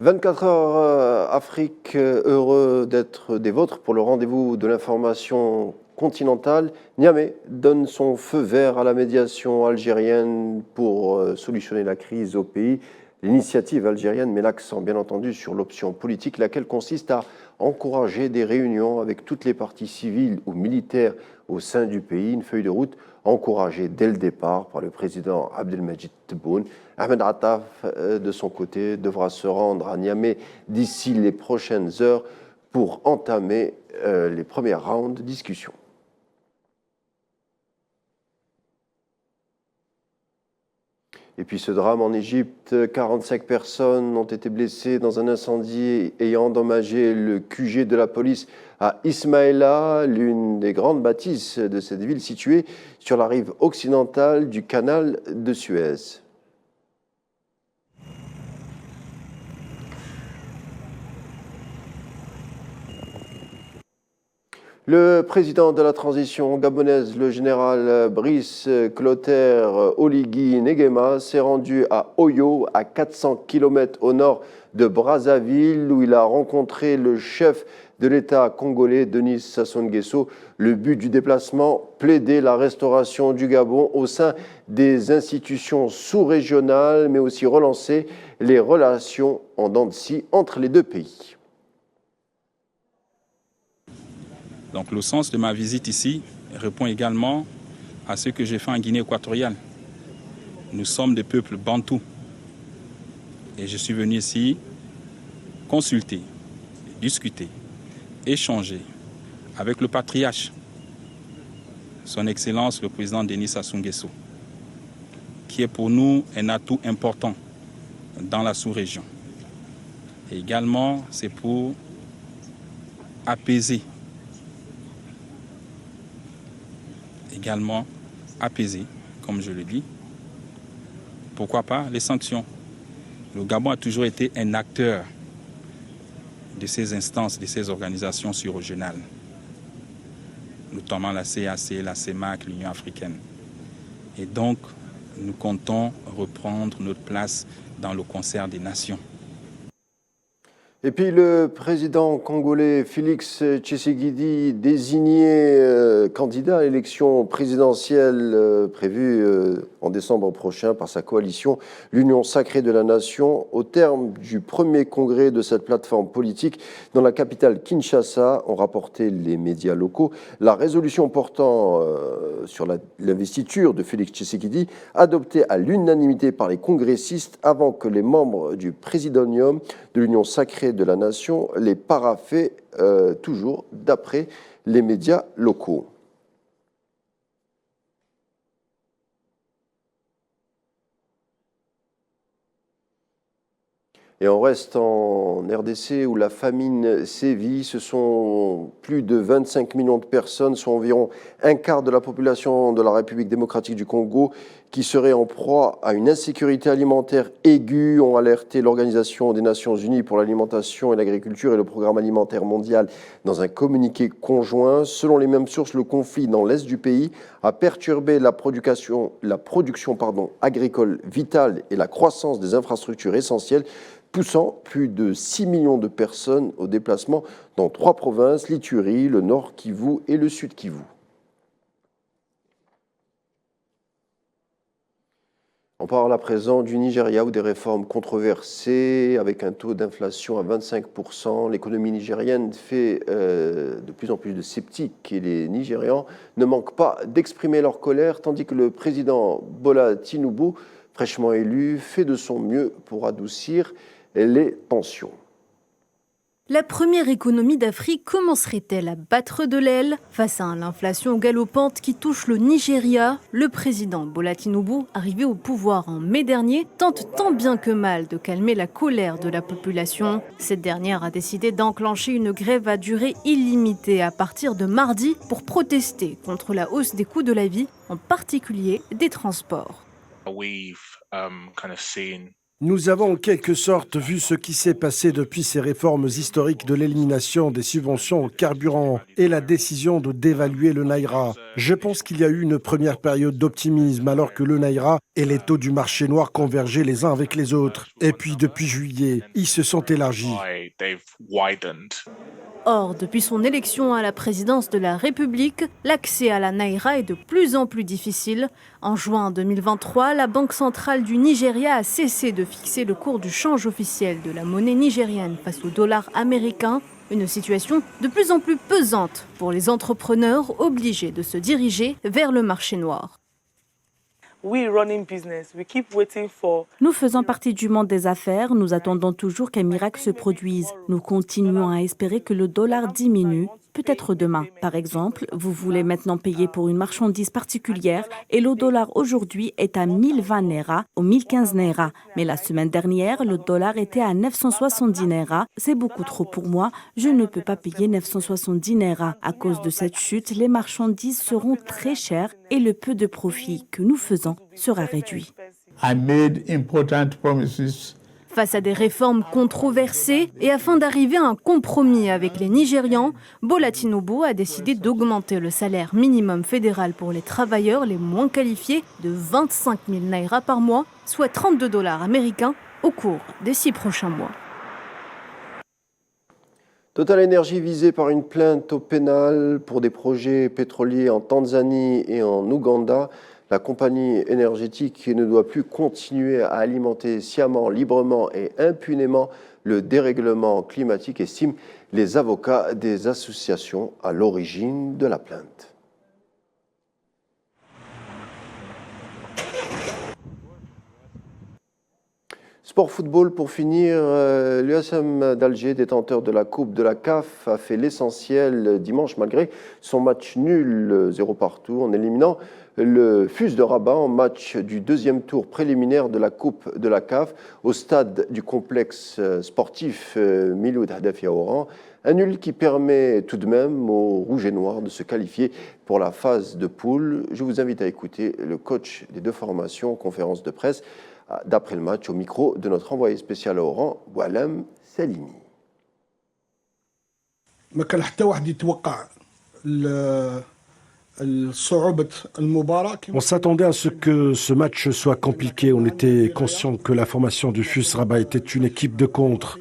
24 heures Afrique, heureux d'être des vôtres pour le rendez-vous de l'information continentale. Niamey donne son feu vert à la médiation algérienne pour solutionner la crise au pays. L'initiative algérienne met l'accent, bien entendu, sur l'option politique, laquelle consiste à encourager des réunions avec toutes les parties civiles ou militaires au sein du pays. Une feuille de route encouragée dès le départ par le président Abdelmajid Tebboune. Ahmed Attaf, de son côté, devra se rendre à Niamey d'ici les prochaines heures pour entamer les premiers rounds de discussion. Et puis ce drame en Égypte, 45 personnes ont été blessées dans un incendie ayant endommagé le QG de la police à Ismaïla, l'une des grandes bâtisses de cette ville située sur la rive occidentale du canal de Suez. Le président de la transition gabonaise, le général Brice Clotaire Oligui Nguema, s'est rendu à Oyo, à 400 km au nord de Brazzaville, où il a rencontré le chef de l'État congolais, Denis Sassou Nguesso. Le but du déplacement, plaider la restauration du Gabon au sein des institutions sous-régionales, mais aussi relancer les relations en dents de scie entre les deux pays. Donc le sens de ma visite ici répond également à ce que j'ai fait en Guinée équatoriale. Nous sommes des peuples bantous. Et je suis venu ici consulter, discuter, échanger avec le patriarche, son Excellence le président Denis Sassou Nguesso, qui est pour nous un atout important dans la sous-région. Et également, c'est pour apaiser comme je le dis. Pourquoi pas les sanctions? Le Gabon a toujours été un acteur de ces instances, de ces organisations sur-régionales, notamment la CAC, la CEMAC, l'Union africaine. Et donc, nous comptons reprendre notre place dans le concert des nations. Et puis le président congolais Félix Tshisekedi, désigné candidat à l'élection présidentielle prévue en décembre prochain par sa coalition, l'Union sacrée de la nation, au terme du premier congrès de cette plateforme politique dans la capitale Kinshasa, ont rapporté les médias locaux. La résolution portant sur l'investiture de Félix Tshisekedi, adoptée à l'unanimité par les congressistes avant que les membres du présidium de l'Union sacrée de la nation les paraphet, toujours d'après les médias locaux. Et on reste en RDC où la famine sévit. Ce sont plus de 25 millions de personnes, soit environ un quart de la population de la République démocratique du Congo, qui seraient en proie à une insécurité alimentaire aiguë, ont alerté l'Organisation des Nations Unies pour l'alimentation et l'agriculture et le Programme alimentaire mondial dans un communiqué conjoint. Selon les mêmes sources, le conflit dans l'est du pays a perturbé la production agricole vitale et la croissance des infrastructures essentielles, poussant plus de 6 millions de personnes au déplacement dans 3 provinces, l'Ituri, le Nord Kivu et le Sud Kivu. On parle à présent du Nigeria où des réformes controversées avec un taux d'inflation à 25%. L'économie nigérienne fait de plus en plus de sceptiques et les Nigérians ne manquent pas d'exprimer leur colère, tandis que le président Bola Tinubu, fraîchement élu, fait de son mieux pour adoucir les tensions. La première économie d'Afrique commencerait-elle à battre de l'aile? Face à l'inflation galopante qui touche le Nigeria, le président Bola Tinubu, arrivé au pouvoir en mai dernier, tente tant bien que mal de calmer la colère de la population. Cette dernière a décidé d'enclencher une grève à durée illimitée à partir de mardi pour protester contre la hausse des coûts de la vie, en particulier des transports. Nous avons en quelque sorte vu ce qui s'est passé depuis ces réformes historiques de l'élimination des subventions au carburant et la décision de dévaluer le Naira. Je pense qu'il y a eu une première période d'optimisme alors que le Naira et les taux du marché noir convergeaient les uns avec les autres. Et puis depuis juillet, ils se sont élargis. Or, depuis son élection à la présidence de la République, l'accès à la Naira est de plus en plus difficile. En juin 2023, la Banque centrale du Nigeria a cessé de fixer le cours du change officiel de la monnaie nigérienne face au dollar américain. Une situation de plus en plus pesante pour les entrepreneurs obligés de se diriger vers le marché noir. Nous faisons partie du monde des affaires, nous attendons toujours qu'un miracle se produise. Nous continuons à espérer que le dollar diminue, peut-être demain. Par exemple, vous voulez maintenant payer pour une marchandise particulière et le dollar aujourd'hui est à 1020 naira ou 1015 naira. Mais la semaine dernière, le dollar était à 970 naira. C'est beaucoup trop pour moi, je ne peux pas payer 970 naira. À cause de cette chute, les marchandises seront très chères et le peu de profit que nous faisons sera réduit. Face à des réformes controversées et afin d'arriver à un compromis avec les Nigérians, Bola Tinubu a décidé d'augmenter le salaire minimum fédéral pour les travailleurs les moins qualifiés de 25 000 naira par mois, soit 32 $ américains, au cours des 6 prochains mois. Total Energy visé par une plainte au pénal pour des projets pétroliers en Tanzanie et en Ouganda. La compagnie énergétique ne doit plus continuer à alimenter sciemment, librement et impunément le dérèglement climatique, estiment les avocats des associations à l'origine de la plainte. Sport football pour finir, l'USM d'Alger, détenteur de la Coupe de la CAF, a fait l'essentiel dimanche malgré son match nul 0 partout en éliminant le FUS de Rabat en match du deuxième tour préliminaire de la Coupe de la CAF au stade du complexe sportif Miloud Hadafia Oran. Un nul qui permet tout de même aux Rouges et Noirs de se qualifier pour la phase de poule. Je vous invite à écouter le coach des deux formations en conférence de presse d'après le match au micro de notre envoyé spécial à Oran, Boualem Salini. On s'attendait à ce que ce match soit compliqué. On était conscient que la formation du FUS Rabat était une équipe de contre.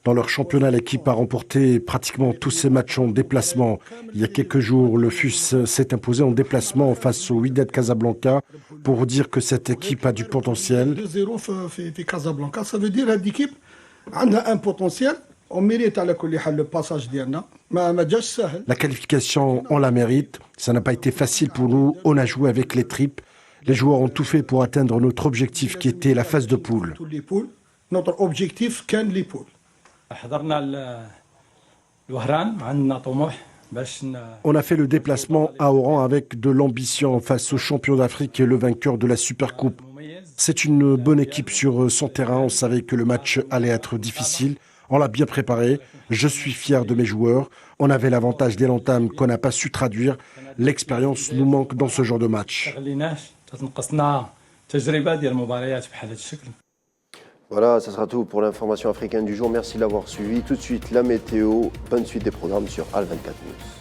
Dans leur championnat, l'équipe a remporté pratiquement tous ses matchs en déplacement. Il y a quelques jours, le FUS s'est imposé en déplacement face au Wydad Casablanca pour dire que cette équipe a du potentiel. 2-0 ça veut dire que l'équipe a un potentiel. On mérite le passage d'Yana. La qualification, on la mérite. Ça n'a pas été facile pour nous. On a joué avec les tripes. Les joueurs ont tout fait pour atteindre notre objectif qui était la phase de poule. Notre objectif, c'est les poules. On a fait le déplacement à Oran avec de l'ambition face au champion d'Afrique et le vainqueur de la Supercoupe. C'est une bonne équipe sur son terrain. On savait que le match allait être difficile. On l'a bien préparé. Je suis fier de mes joueurs. On avait l'avantage dès l'entame qu'on n'a pas su traduire. L'expérience nous manque dans ce genre de match. Voilà, ça sera tout pour l'information africaine du jour. Merci de l'avoir suivi. Tout de suite, la météo. Bonne suite des programmes sur Al 24 News.